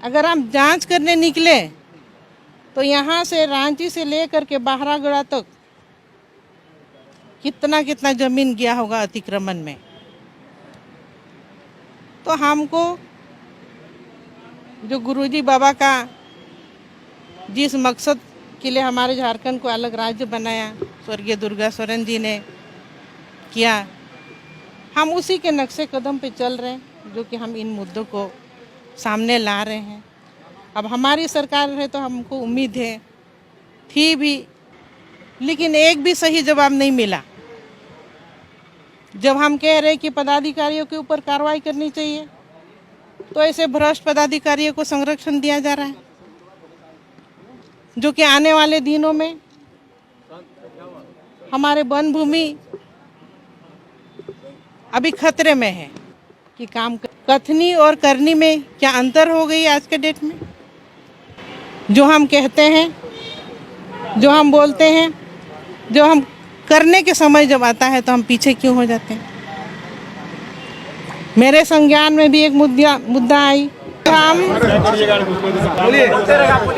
अगर हम जांच करने निकले तो यहाँ से रांची से लेकर के बहरागोड़ा तक कितना कितना जमीन गया होगा अतिक्रमण में। तो हमको जो गुरुजी बाबा का जिस मकसद के लिए हमारे झारखंड को अलग राज्य बनाया, स्वर्गीय दुर्गा सोरेन जी ने किया, हम उसी के नक्शे कदम पे चल रहे हैं, जो कि हम इन मुद्दों को सामने ला रहे हैं। अब हमारी सरकार है तो हमको उम्मीद है थी भी, लेकिन एक भी सही जवाब नहीं मिला। जब हम कह रहे कि पदाधिकारियों के ऊपर कार्रवाई करनी चाहिए, तो ऐसे भ्रष्ट पदाधिकारियों को संरक्षण दिया जा रहा है, जो कि आने वाले दिनों में हमारे वन भूमि अभी खतरे में है। कि काम कथनी और करनी में क्या अंतर हो गई आज के डेट में। जो हम कहते हैं, जो हम बोलते हैं, जो हम करने के समय जब आता है तो हम पीछे क्यों हो जाते हैं। मेरे संज्ञान में भी एक मुद्दा आई। हम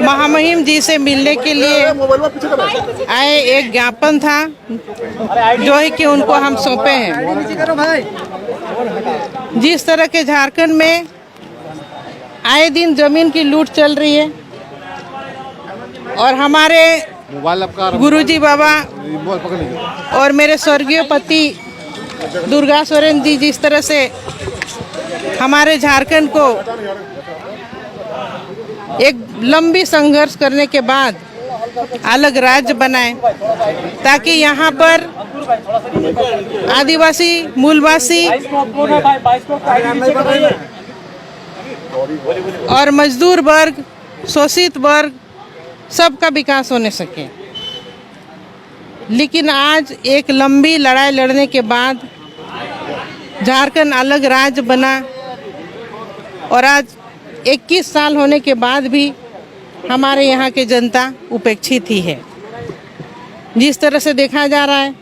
महामहिम जी से मिलने के लिए आए, एक ज्ञापन था जो है कि उनको हम सौंपे हैं। जिस तरह के झारखंड में आए दिन जमीन की लूट चल रही है और हमारे गुरुजी बाबा और मेरे स्वर्गीय पति दुर्गा सोरेन जी जिस तरह से हमारे झारखंड को एक लंबी संघर्ष करने के बाद अलग राज्य बनाए, ताकि यहाँ पर आदिवासी, मूलवासी और मजदूर वर्ग, शोषित वर्ग सबका विकास होने सके। लेकिन आज एक लंबी लड़ाई लड़ने के बाद झारखंड अलग राज्य बना और आज 21 साल होने के बाद भी हमारे यहाँ की जनता उपेक्षित ही है। जिस तरह से देखा जा रहा है,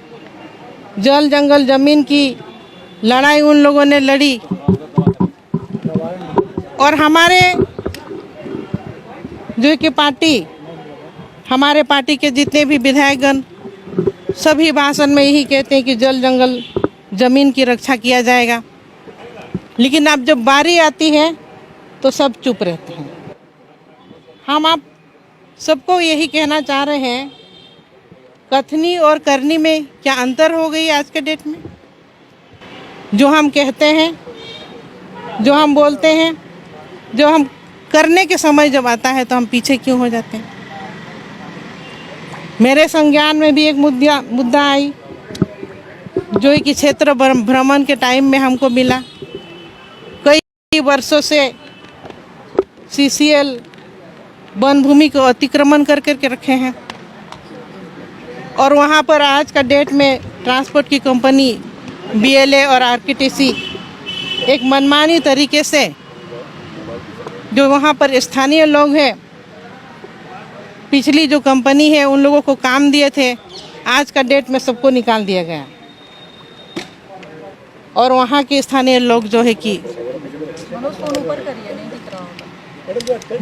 जल जंगल जमीन की लड़ाई उन लोगों ने लड़ी और हमारे जो कि पार्टी, हमारे पार्टी के जितने भी विधायकगण सभी भाषण में यही कहते हैं कि जल जंगल जमीन की रक्षा किया जाएगा। लेकिन अब जब बारी आती है तो सब चुप रहते हैं। हम आप सबको यही कहना चाह रहे हैं, कथनी और करनी में क्या अंतर हो गई आज के डेट में। जो हम कहते हैं, जो हम बोलते हैं, जो हम करने के समय जब आता है तो हम पीछे क्यों हो जाते हैं। मेरे संज्ञान में भी एक मुद्दा आई, जो कि क्षेत्र भ्रमण के टाइम में हमको मिला। कई वर्षों से CCL वन भूमि को अतिक्रमण कर करके रखे हैं और वहाँ पर आज का डेट में ट्रांसपोर्ट की कंपनी BLA और RKTC एक मनमानी तरीके से जो वहाँ पर स्थानीय लोग हैं, पिछली जो कंपनी है उन लोगों को काम दिए थे, आज का डेट में सबको निकाल दिया गया और वहाँ के स्थानीय लोग जो है कि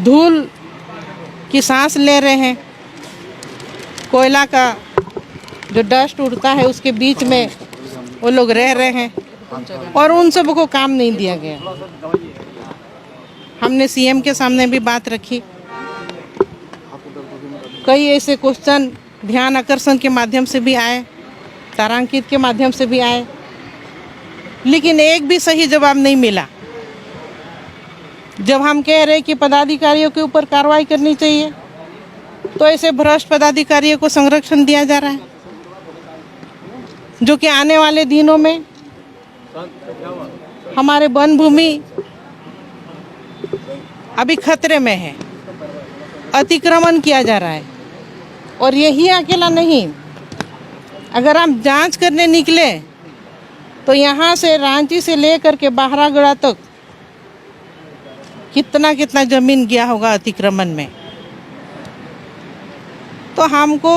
धूल की सांस ले रहे हैं। कोयला का जो डस्ट उड़ता है उसके बीच में वो लोग रह रहे हैं और उन सबको काम नहीं दिया गया। हमने CM के सामने भी बात रखी। कई ऐसे क्वेश्चन ध्यान आकर्षण के माध्यम से भी आए, तारांकित के माध्यम से भी आए, लेकिन एक भी सही जवाब नहीं मिला। जब हम कह रहे कि पदाधिकारियों के ऊपर कार्रवाई करनी चाहिए, तो ऐसे भ्रष्ट पदाधिकारियों को संरक्षण दिया जा रहा है, जो कि आने वाले दिनों में हमारे वन भूमि अभी खतरे में है, अतिक्रमण किया जा रहा है। और यही अकेला नहीं, अगर हम जांच करने निकले तो यहाँ से रांची से लेकर के बहरागोड़ा तक कितना कितना जमीन गया होगा अतिक्रमण में। तो हमको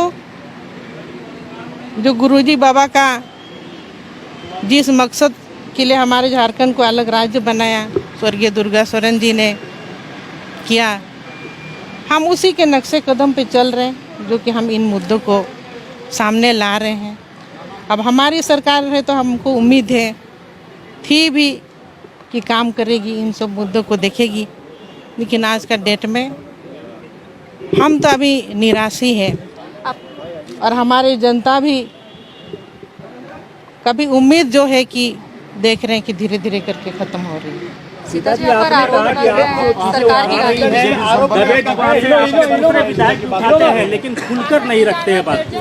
जो गुरुजी बाबा का जिस मकसद के लिए हमारे झारखंड को अलग राज्य बनाया, स्वर्गीय दुर्गा सोरेन जी ने किया। हम उसी के नक्शे कदम पे चल रहे हैं, जो कि हम इन मुद्दों को सामने ला रहे हैं। अब हमारी सरकार है तो हमको उम्मीद है थी भी कि काम करेगी, इन सब मुद्दों को देखेगी, लेकिन आज का डेट में हम तो अभी निराश ही है और हमारी जनता भी कभी उम्मीद जो है कि देख रहे हैं कि धीरे धीरे करके खत्म हो रही है। सीता जी पर आरोप लगा रहे हैं सरकार की गाड़ी है विधायक उठाते हैं लेकिन खुलकर नहीं रखते हैं बात को।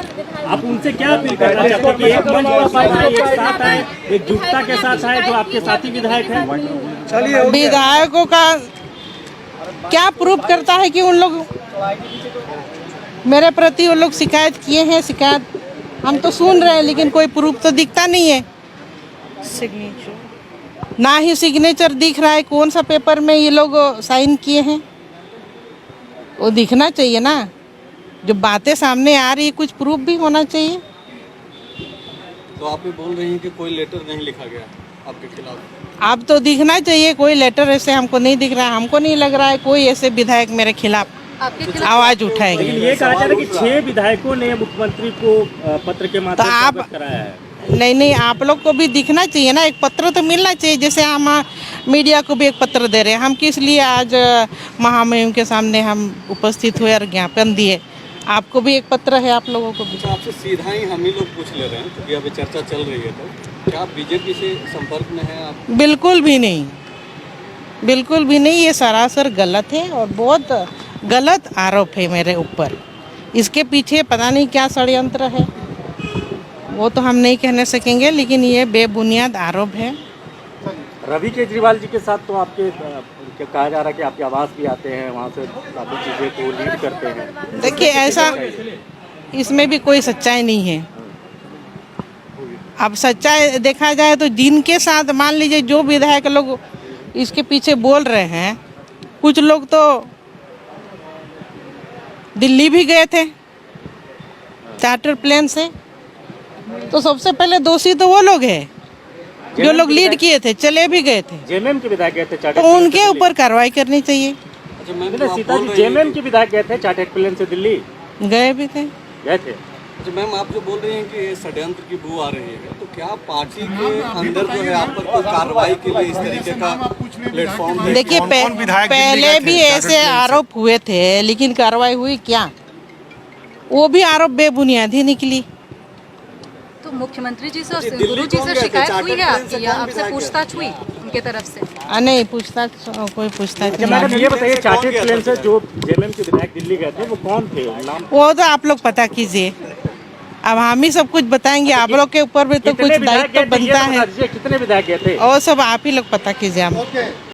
आप उनसे क्या अपील करना चाहते हैं कि एक मंच पर सब आए, एक साथ आए, एकजुटता के साथ आए, जो आपके साथी विधायक हैं? विधायकों का क्या प्रूफ करता है कि उन लोग मेरे प्रति वो लोग शिकायत किए हैं? शिकायत हम तो सुन रहे हैं लेकिन कोई प्रूफ तो दिखता नहीं है। सिग्नेचर ना ही सिग्नेचर दिख रहा है, कौन सा पेपर में ये लोग साइन किए हैं वो दिखना चाहिए ना। जो बातें सामने आ रही है कुछ प्रूफ भी होना चाहिए। तो आप ये बोल रही हैं कि कोई लेटर नहीं लिखा गया आपके खिलाफ? अब तो दिखना चाहिए कोई लेटर, ऐसे हमको नहीं दिख रहा है। हमको नहीं लग रहा है कोई ऐसे विधायक मेरे खिलाफ आवाज उठाएंगे। लेकिन ये कहा जा रहा है कि 6 विधायकों ने मुख्यमंत्री को पत्र के माध्यम से अवगत कराया है। नहीं, आप लोग को भी दिखना चाहिए ना, एक पत्र तो मिलना चाहिए। जैसे हम मीडिया को भी एक पत्र दे रहे हैं, हम किस लिए आज महामहिम के सामने हम उपस्थित हुए और ज्ञापन दिए। आपको भी एक पत्र है, आप लोगों को भी। अच्छा, आपसे सीधा ही हम ही लोग पूछ ले रहे हैं क्योंकि अभी चर्चा चल रही है, तो क्या आप बीजेपी से संपर्क में हैं आप? बिल्कुल भी नहीं, बिल्कुल भी नहीं। ये सरासर गलत है और बहुत गलत आरोप है मेरे ऊपर। इसके पीछे पता नहीं क्या षड्यंत्र है, वो तो हम नहीं कहने सकेंगे, लेकिन ये बेबुनियाद आरोप है। रवि केजरीवाल जी के साथ तो आपके कहा जा रहा है कि आपके आवास भी आते हैं, वहाँ से काफ़ी चीज़ें को लीड करते हैं। देखिए, ऐसा इसमें भी कोई सच्चाई नहीं है। अब सच्चाई देखा जाए तो जिनके साथ मान लीजिए जो विधायक लोग इसके पीछे बोल रहे हैं, कुछ लोग तो दिल्ली भी गए थे चार्टर प्लेन से। तो सबसे पहले दोषी तो वो लोग हैं जो लोग लीड किए थे, चले भी गए थे। जेएमएम के विधायक गए थे, तो उनके ऊपर कार्रवाई करनी चाहिए। अच्छा मैम, सीता जी जेएमएम के विधायक गए थे चार्टर्ड प्लेन से दिल्ली? गए भी थे। गए थे। अच्छा मैम, आप जो बोल रही हैं कि षड्यंत्र की बू आ रही है, तो क्या पार्टी के अंदर जो है आप पर कोई कार्रवाई के लिए इस तरीके का प्लेटफॉर्म? देखिए, पहले भी ऐसे आरोप हुए थे, लेकिन कार्रवाई हुई क्या? वो भी आरोप बेबुनियाद ही निकली। तो मुख्यमंत्री जी से, गुरु जी से शिकायत हुई है आपकी या आपसे पूछताछ हुई उनके तरफ से? नहीं, पूछताछ कोई पूछताछ अच्छा नहीं। मैडम, ये बताइए चार्टर्ड प्लेन से जो जेएमएम के विधायक दिल्ली गए थे वो कौन थे? नाम वो तो आप लोग पता कीजिए। अब हम ही सब कुछ बताएंगे, आप लोग के ऊपर भी तो कुछ दायित्व बनता है। कितने विधायक गए थे? और सब आप ही लोग पता कीजिए। हम